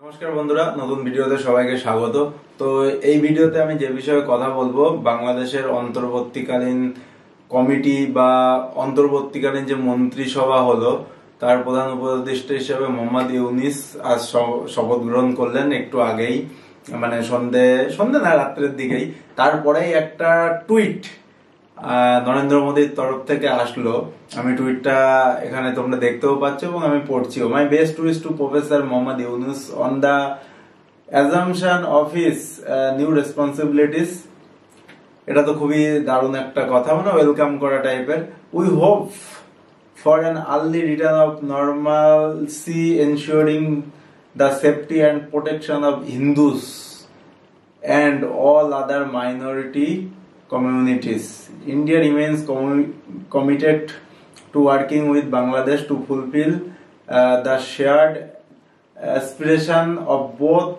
নমস্কার বন্ধুরা, নতুন ভিডিওতে সবাইকে স্বাগত। তো এই ভিডিওতে আমি যে বিষয়ে কথা বলবো, বাংলাদেশের অন্তর্বর্তীকালীন কমিটি বা অন্তর্বর্তীকালীন যে মন্ত্রিসভা হলো, তার প্রধান উপদেষ্টা হিসেবে মোহাম্মদ ইউনূস আজ শপথ গ্রহণ করলেন একটু আগেই, মানে সন্ধে না রাত্রের দিকেই। তারপরেই একটা টুইট নরেন্দ্র মোদীর তরফ থেকে আসলো। আমি টুইটটা এখানে তোমরা দেখতেও পাচ্ছ এবং আমি পড়ছিও। My best wish to professor Mohammad Yunus on the assumption of his new responsibilities. এটা তো খুবই দারুণ একটা কথা, মানে ওয়েলকাম করা টাইপের। We hope for an early return of normalcy ensuring the safety and protection of Hindus and all other minority communities. India remains committed to working with Bangladesh to fulfill the shared aspiration of both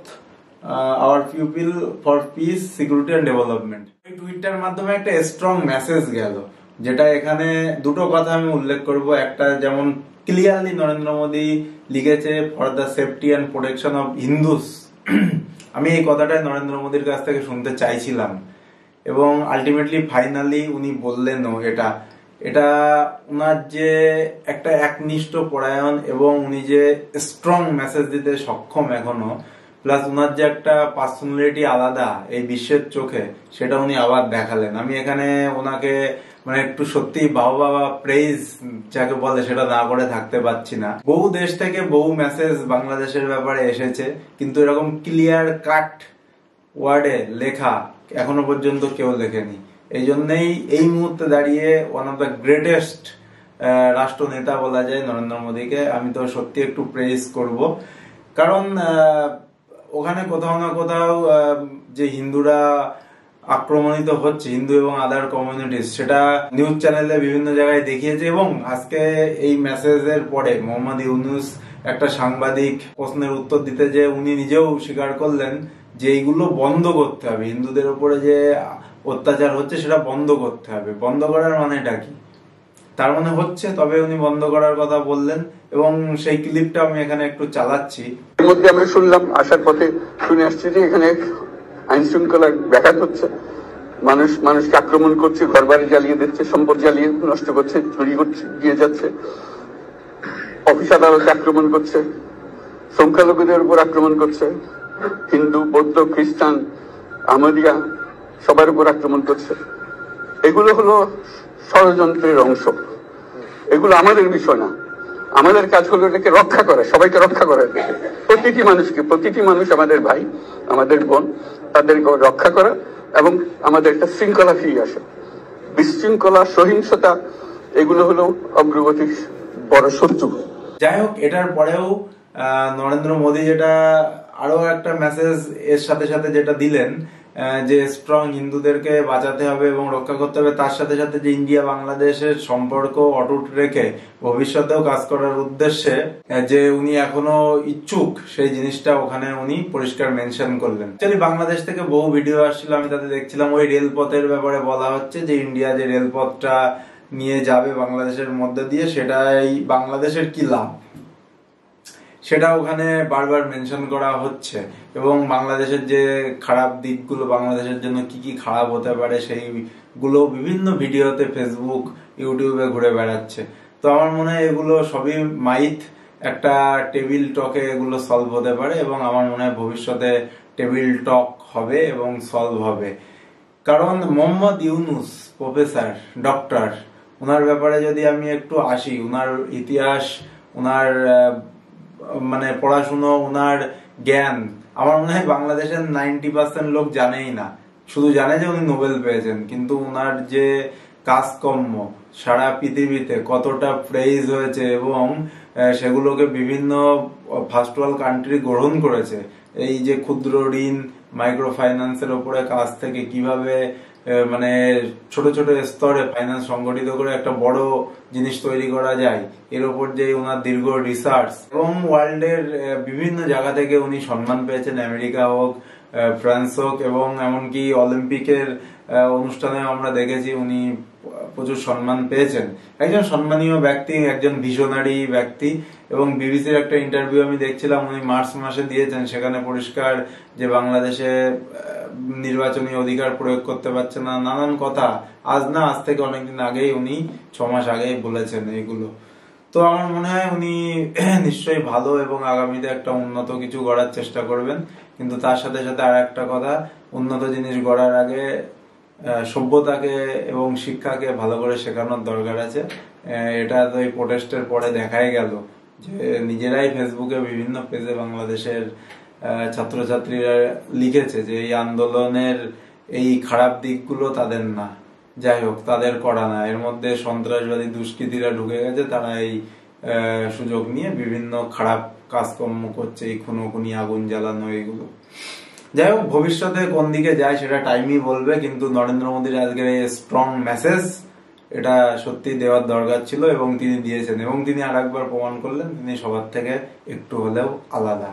our people for peace, security and development. এই Twitter মাধ্যমে একটা strong message গেল, যেটা এখানে দুটো কথা আমি উল্লেখ করব। একটা যেমন ক্লিয়ারলি নরেন্দ্র মোদী লিখেছে for the safety and protection of Hindus. আমি এই কথাটাই নরেন্দ্র মোদীর কাছ থেকে শুনতে চাইছিলাম এবং আলটিমেটলি ফাইনালি উনি বললেনও। এটা উনার যে একটা একনিষ্ঠ পরায়ণ এবং উনি যে স্ট্রং মেসেজ দিতে সক্ষম এখনো, প্লাস উনার যে একটা পার্সোনালিটি আলাদা এই বিশ্বের চোখে, সেটা উনি আবার দেখালেন। আমি এখানে ওনাকে মানে একটু সত্যি বাবা প্রেইজ যাকে বলে সেটা না করে থাকতে পারছি না। বহু দেশ থেকে বহু মেসেজ বাংলাদেশের ব্যাপারে এসেছে, কিন্তু এরকম ক্লিয়ার কাট ওয়ার্ডে লেখা এখনো পর্যন্ত কেউ লেখেনি। এই জন্যই এই মুহূর্তে দাঁড়িয়ে ওয়ান অফ দ্য গ্রেটেস্ট রাষ্ট্রনেতা বলা যায় নরেন্দ্র মোদীকে। আমি তো সত্যি একটু প্রেইজ করব, কারণ ওখানে কোথাও না কোথাও যে হিন্দুরা আক্রমণিত হচ্ছে, হিন্দু এবং আদার কমিউনিটিস, সেটা নিউজ চ্যানেলে বিভিন্ন জায়গায় দেখিয়েছে। এবং আজকে এই মেসেজের পরে মোহাম্মদ ইউনূস একটা সাংবাদিক প্রশ্নের উত্তর দিতে যে উনি নিজেও স্বীকার করলেন যে এইগুলো বন্ধ করতে হবে, হিন্দুদের উপরে যে অত্যাচার হচ্ছে সেটা বন্ধ করতে হবে। বন্ধ করার মানেটা কি? তার মানে হচ্ছে, তবে উনি বন্ধ করার কথা বললেন এবং সেই ক্লিপটা আমি এখানে একটু চালাচ্ছি। এর মধ্যে আমরা শুনলাম, আসার পথে শুনে আসছি যে এখানে আইন শৃঙ্খলার ব্যাঘাত হচ্ছে, মানুষকে আক্রমণ করছে, ঘর বাড়ি জ্বালিয়ে দিচ্ছে, সম্পদ জ্বালিয়ে নষ্ট করছে, চুরি করছে, দিয়ে যাচ্ছে, অফিস আদালতে আক্রমণ করছে, সংখ্যালঘুদের উপর আক্রমণ করছে, হিন্দু, বৌদ্ধ, খ্রিস্টান, আহমদিয়া সবার উপর আক্রমণ করছে। এগুলো হলো ষড়যন্ত্রের অংশ। এগুলো আমাদের বিষয় না। আমাদের কাজ হলো এটাকে রক্ষা করা, সবাইকে রক্ষা করা, প্রতিটি মানুষ আমাদের ভাই, আমাদের বোন, তাদেরকে রক্ষা করা এবং আমাদের একটা শৃঙ্খলা ফিরিয়ে আসা। বিশৃঙ্খলা, সহিংসতা এগুলো হলো অগ্রগতির বড় শত্রু। যাই হোক, এটার পরেও নরেন্দ্র মোদী যেটা আরো একটা মেসেজ এর সাথে সাথে যেটা দিলেন, যে স্ট্রং হিন্দুদেরকে বাঁচাতে হবে এবং রক্ষা করতে হবে, তার সাথে সাথে যে ইন্ডিয়া বাংলাদেশের সম্পর্ক অটুট রেখে ভবিষ্যতেও কাজ করার উদ্দেশ্যে যে উনি এখনো ইচ্ছুক, সেই জিনিসটা ওখানে উনি পরিষ্কার মেনশন করলেন। অ্যাকচুয়ালি বাংলাদেশ থেকে বহু ভিডিও আসছিল, আমি তাতে দেখছিলাম ওই রেলপথের ব্যাপারে বলা হচ্ছে যে ইন্ডিয়া যে রেলপথটা নিয়ে যাবে বাংলাদেশের মধ্যে দিয়ে, সেটাই বাংলাদেশের কি লাভ সেটা ওখানে বারবার মেনশন করা হচ্ছে। এবং বাংলাদেশের যে খারাপ দিকগুলো, বাংলাদেশের জন্য কি কি খারাপ হতে পারে, সেইগুলো বিভিন্ন ভিডিওতে ফেসবুক, ইউটিউবে ঘুরে বেড়াচ্ছে। তো আমার মনে হয় এগুলো সবই মাইথ, একটা টেবিল টকে এগুলো সলভ হতে পারে এবং আমার মনে হয় ভবিষ্যতে টেবিল টক হবে এবং সলভ হবে। কারণ মোহাম্মদ ইউনূস প্রফেসর, ডক্টর, ওনার ব্যাপারে যদি আমি একটু আসি, ওনার ইতিহাস, ওনার মানে পড়াশুনো, ওনার জ্ঞান, আমার মনে হয় বাংলাদেশের 90% লোক জানেই না। শুধু জানে যে উনি নোবেল পেয়েছেন, কিন্তু ওনার যে কাজকর্ম সারা পৃথিবীতে কতটা প্রেইজ হয়েছে এবং সেগুলোকে বিভিন্ন ফার্স্ট ওয়ার্ল্ড কান্ট্রি গ্রহণ করেছে। এই যে ক্ষুদ্র ঋণ, মাইক্রো ফাইন্যান্সের উপরে কাজ থেকে কিভাবে মানে ছোট ছোট স্তরে ফাইন্যান্স সংগঠিত করে একটা বড় জিনিস তৈরি করা যায়, এর উপর যে ওনার দীর্ঘ রিসার্চ, এবং ওয়ার্ল্ডের বিভিন্ন জায়গা থেকে উনি সম্মান পেয়েছেন, আমেরিকা হোক, ফ্রান্স হোক, এবং এমনকি অলিম্পিকের অনুষ্ঠানে আমরা দেখেছি উনি প্রচুর সম্মান পেয়েছেন, একজন সম্মানীয় ব্যক্তি, একজন ভিশনারি ব্যক্তি। এবং বিবিসির একটা ইন্টারভিউ আমি দেখছিলাম, উনি মার্চ মাসে দিয়েছেন, সেখানে পরিষ্কার যে বাংলাদেশে নির্বাচনী অধিকার প্রয়োগ করতে পারছে না, নানান কথা আজ থেকে অনেকদিন আগেই উনি 6 মাস আগেই বলেছেন এইগুলো। তো আমার মনে হয় উনি নিশ্চয়ই ভালো এবং আগামীতে একটা উন্নত কিছু গড়ার চেষ্টা করবেন। কিন্তু তার সাথে সাথে আর একটা কথা, উন্নত জিনিস গড়ার আগে সভ্যতাকে এবং শিক্ষাকে ভালো করে শেখানোর দরকার আছে। এটা তো এই প্রোটেস্টের পরে দেখাই গেল যে নিজেরাই ফেসবুকে বিভিন্ন পেজে বাংলাদেশের ছাত্রছাত্রীরা লিখেছে যে এই আন্দোলনের এই খারাপ দিকগুলো তাদের না, যাই হোক তাদের করা না, এর মধ্যে সন্ত্রাসবাদী দুষ্কৃতীরা ঢুকে গেছে, তারা এই সুযোগ নিয়ে বিভিন্ন খারাপ কাজকর্ম করছে, এই খুনোখুনি, আগুন জ্বালানো, এইগুলো। যাই হোক, ভবিষ্যতে কোন দিকে যায় সেটা টাইমই বলবে, কিন্তু নরেন্দ্র মোদীর আজকের এই স্ট্রং মেসেজ এটা সত্যি দেওয়ার দরকার ছিল এবং তিনি দিয়েছেন। এবং তিনি আর একবার প্রমাণ করলেন তিনি সবার থেকে একটু হলেও আলাদা।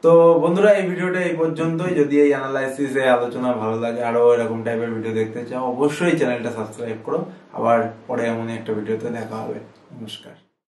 তো বন্ধুরা, এই ভিডিওটা এই পর্যন্তই। যদি এই অ্যানালাইসিস, এই আলোচনা ভালো লাগে, আরো এরকম টাইপের ভিডিও দেখতে চাও, অবশ্যই চ্যানেলটা সাবস্ক্রাইব করো। আবার পরে এমনই একটা ভিডিওতে দেখা হবে। নমস্কার।